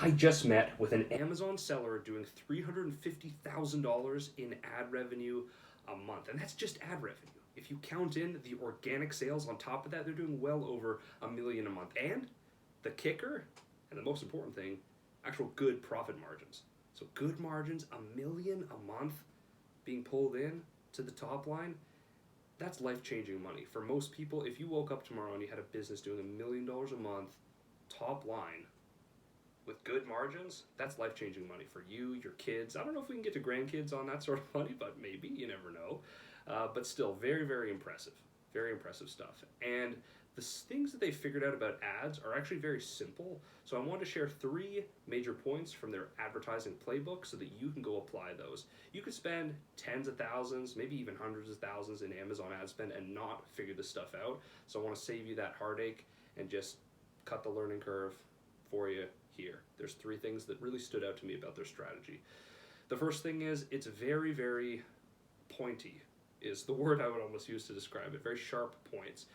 I just met with an Amazon seller doing $350,000 in ad revenue a month, and that's just ad revenue. If you count in the organic sales on top of that, they're doing well over $1 million a month. And the kicker, and the most important thing, actual good profit margins. So good margins, $1 million a month being pulled in to the top line. That's life-changing money for most people. If you woke up tomorrow and you had a business doing $1 million a month, top line, with good margins, that's life-changing money for you, your kids. I don't know if we can get to grandkids on that sort of money, but maybe, you never know. But still, very, very impressive. Very impressive stuff. And the things that they figured out about ads are actually very simple. So I want to share 3 major points from their advertising playbook so that you can go apply those. You could spend tens of thousands, maybe even hundreds of thousands in Amazon ad spend and not figure this stuff out. So I want to save you that heartache and just cut the learning curve for you here. There's 3 things that really stood out to me about their strategy. The first thing is it's very, very pointy, is the word I would almost use to describe it. Very sharp points,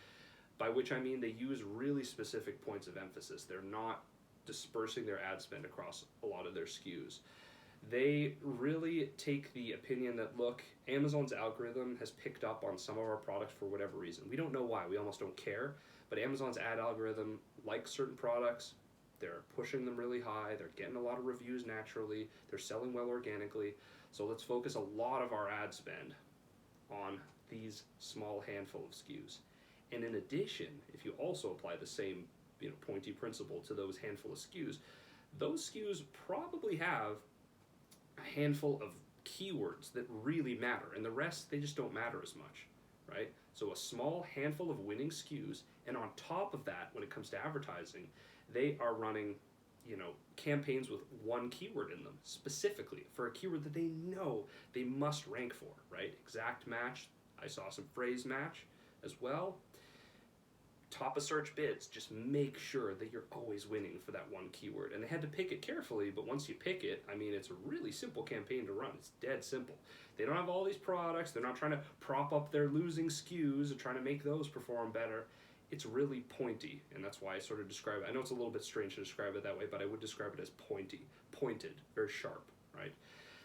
by which I mean they use really specific points of emphasis. They're not dispersing their ad spend across a lot of their SKUs. They really take the opinion that, look, Amazon's algorithm has picked up on some of our products for whatever reason. We don't know why, we almost don't care, but Amazon's ad algorithm likes certain products. They're pushing them really high, they're getting a lot of reviews naturally, they're selling well organically, so let's focus a lot of our ad spend on these small handful of SKUs. And in addition, if you also apply the same pointy principle to those handful of SKUs, those SKUs probably have a handful of keywords that really matter, and the rest, they just don't matter as much, right? So a small handful of winning SKUs, and on top of that, when it comes to advertising, they are running campaigns with one keyword in them specifically for a keyword that they know they must rank for, right? Exact match. I saw some phrase match as well. Top of search bids, just make sure that you're always winning for that one keyword. And they had to pick it carefully, but once you pick it, I mean, it's a really simple campaign to run. It's dead simple. They don't have all these products. They're not trying to prop up their losing SKUs and trying to make those perform better. It's really pointy, and that's why I sort of describe it. I know it's a little bit strange to describe it that way, but I would describe it as pointy, pointed, very sharp, right?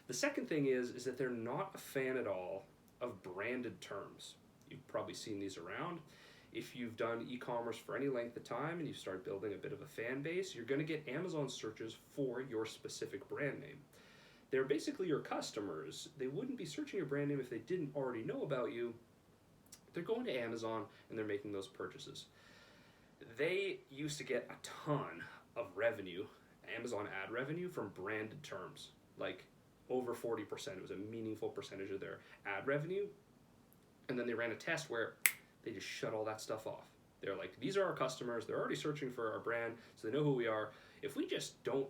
The second thing is that they're not a fan at all of branded terms. You've probably seen these around. If you've done e-commerce for any length of time and you start building a bit of a fan base, you're going to get Amazon searches for your specific brand name. They're basically your customers. They wouldn't be searching your brand name if they didn't already know about you. They're going to Amazon and they're making those purchases. They used to get a ton of revenue, Amazon ad revenue, from branded terms, like over 40%. It was a meaningful percentage of their ad revenue. And then they ran a test where they just shut all that stuff off. They're like, these are our customers. They're already searching for our brand, so they know who we are. If we just don't,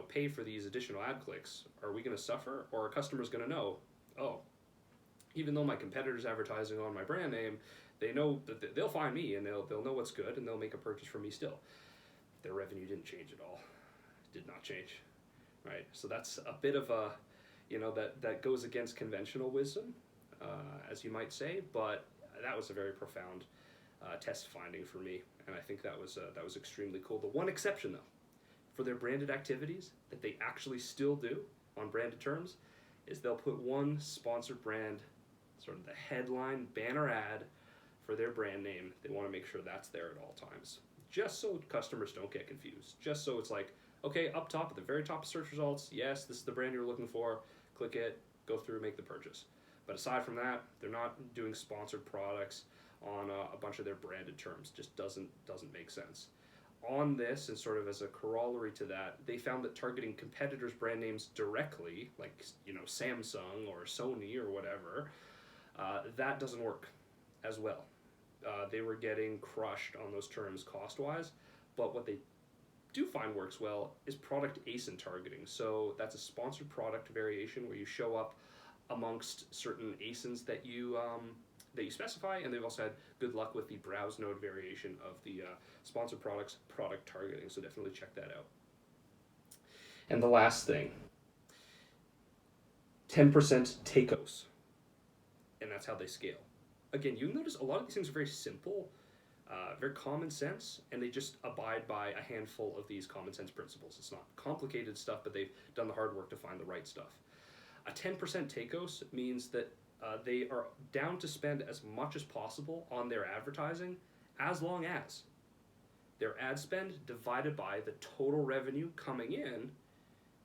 pay for these additional ad clicks, are we going to suffer? Or are customers going to know, oh, even though my competitor's advertising on my brand name, they know that they'll find me and they'll know what's good and they'll make a purchase from me still. Their revenue didn't change at all. It did not change, right? So that's a bit of a, that goes against conventional wisdom, as you might say, but that was a very profound test finding for me, and I think that was extremely cool. The one exception, though, for their branded activities that they actually still do on branded terms is they'll put one sponsored brand, sort of the headline banner ad for their brand name. They want to make sure that's there at all times, just so customers don't get confused. Just so it's like, okay, up top at the very top of search results, yes, this is the brand you're looking for. Click it, go through, make the purchase. But aside from that, they're not doing sponsored products on a bunch of their branded terms. Just doesn't make sense. On this, and sort of as a corollary to that, they found that targeting competitors' brand names directly, like Samsung or Sony or whatever, that doesn't work as well. They were getting crushed on those terms cost-wise, but what they do find works well is product ASIN targeting. So that's a sponsored product variation where you show up amongst certain ASINs that you specify, and they've also had good luck with the browse node variation of the sponsored products product targeting, so definitely check that out. And the last thing, 10% takeouts, and that's how they scale. Again, you notice a lot of these things are very simple, Very common sense, and they just abide by a handful of these common sense principles. It's not complicated stuff, but they've done the hard work to find the right stuff. A 10% TACOS means that they are down to spend as much as possible on their advertising, as long as their ad spend divided by the total revenue coming in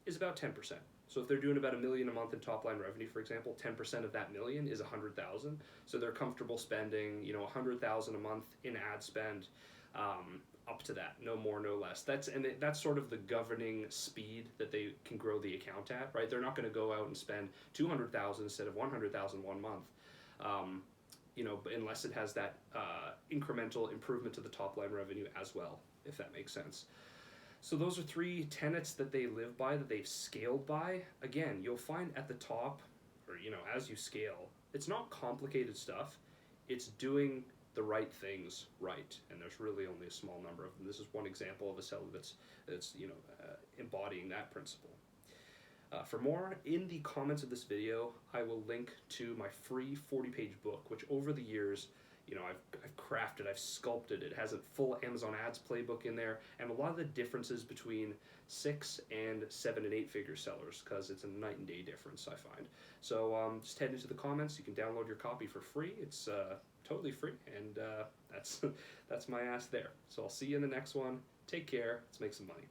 is about 10%. So if they're doing about $1 million a month in top line revenue, for example, 10% of that million is 100,000. So they're comfortable spending, 100,000 a month in ad spend, up to that, no more, no less. That's sort of the governing speed that they can grow the account at, right? They're not going to go out and spend 200,000 instead of 100,000 one month, unless it has that incremental improvement to the top line revenue as well, if that makes sense. So those are 3 tenets that they live by, that they've scaled by. Again, you'll find at the top, or as you scale, it's not complicated stuff. It's doing the right things right, and there's really only a small number of them. This is one example of a seller that's embodying that principle. For more, in the comments of this video, I will link to my free 40-page book, which over the years, I've crafted, I've sculpted. It has a full Amazon Ads playbook in there, and a lot of the differences between 6 and 7 and 8 figure sellers, because it's a night and day difference, I find. So just head into the comments. You can download your copy for free. It's totally free, and that's my ask there. So I'll see you in the next one. Take care. Let's make some money.